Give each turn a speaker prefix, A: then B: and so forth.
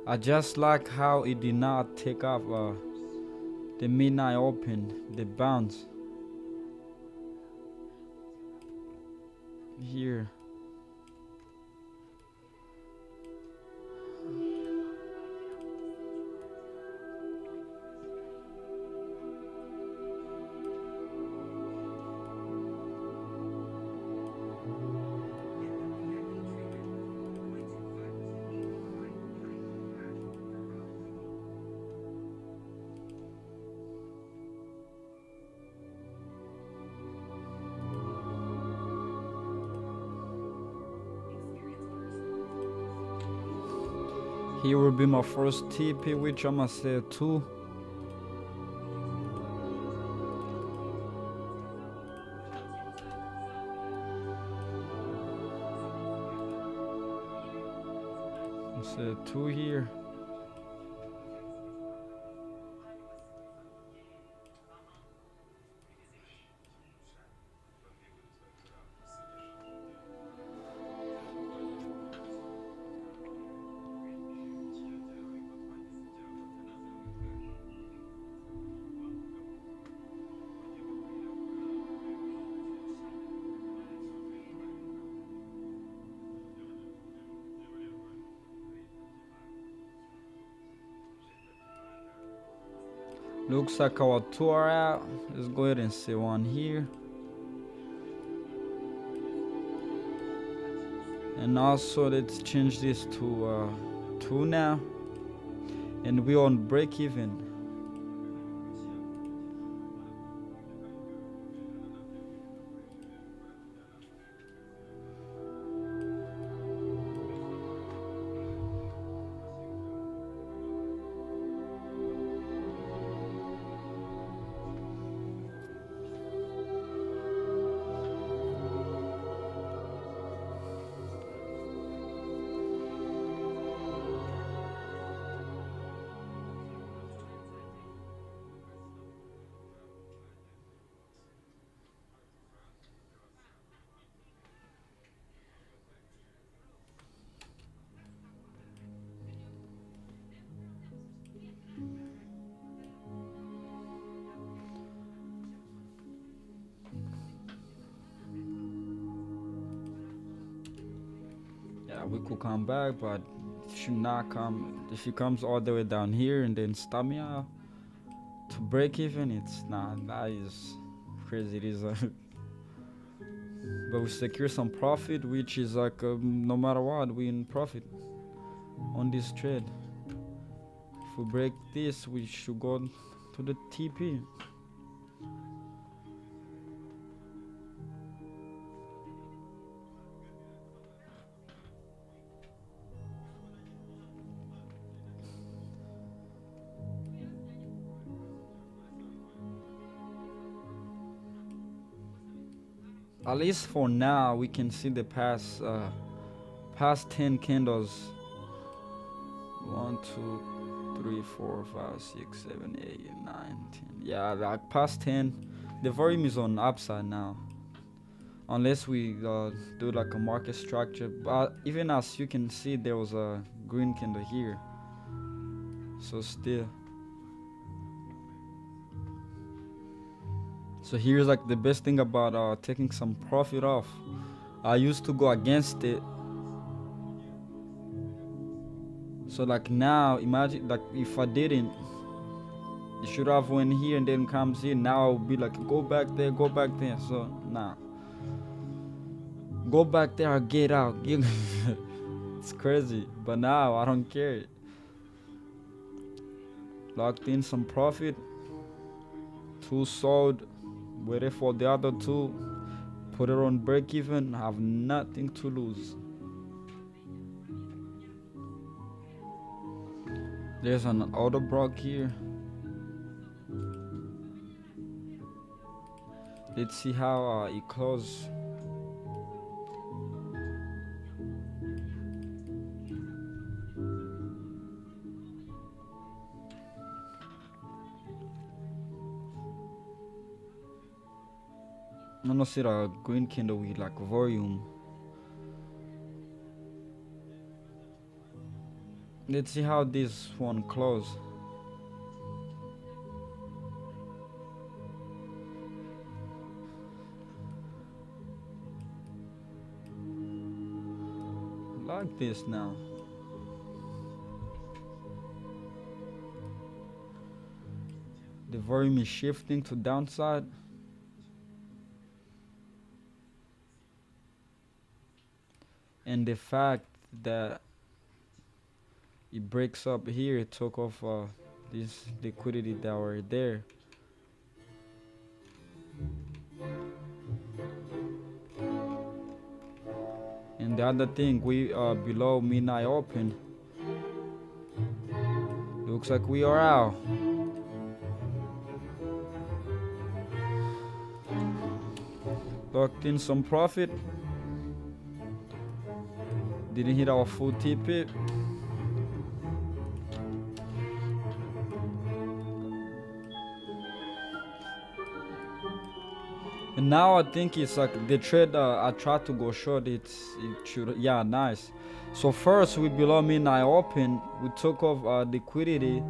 A: I just like how it did not take off the midnight open, the bounce here. Here will be my first TP, which I'm gonna say 2. Say 2 here. Looks like our 2 are out. Let's go ahead and say 1 here. And also let's change this to 2 now. And we're on break even. Yeah, we could come back, but it should not come. If it comes all the way down here and then stop me out to break even, it's not. That is crazy. It is. But we secure some profit, which is like no matter what, we in profit on this trade. If we break this, we should go to the TP. At least for now, we can see the past 10 candles. 1, 2, 3, 4, 5, 6, 7, 8, 9, 10. Yeah, like past 10, the volume is on upside now. Unless we do like a market structure, but even as you can see, there was a green candle here. So still. So here's like the best thing about taking some profit off. I used to go against it. So like now, imagine like if I didn't, it should have went here and then comes here. Now I'll be like, go back there, go back there. So nah, go back there or get out. It's crazy, but now I don't care. Locked in some profit, 2 sold, waited for the other 2, put it on break even, have nothing to lose. There's an auto block here. Let's see how it closes. I'm gonna see a green candle with like volume. Let's see how this one close. Like this now. The volume is shifting to downside. And the fact that it breaks up here, it took off this liquidity that were there. And the other thing, we below midnight open. Looks like we are out. Locked in some profit. Didn't hit our full TP. And now I think it's like the trade I tried to go short. It should, yeah, nice. So first we below midnight open, we took off liquidity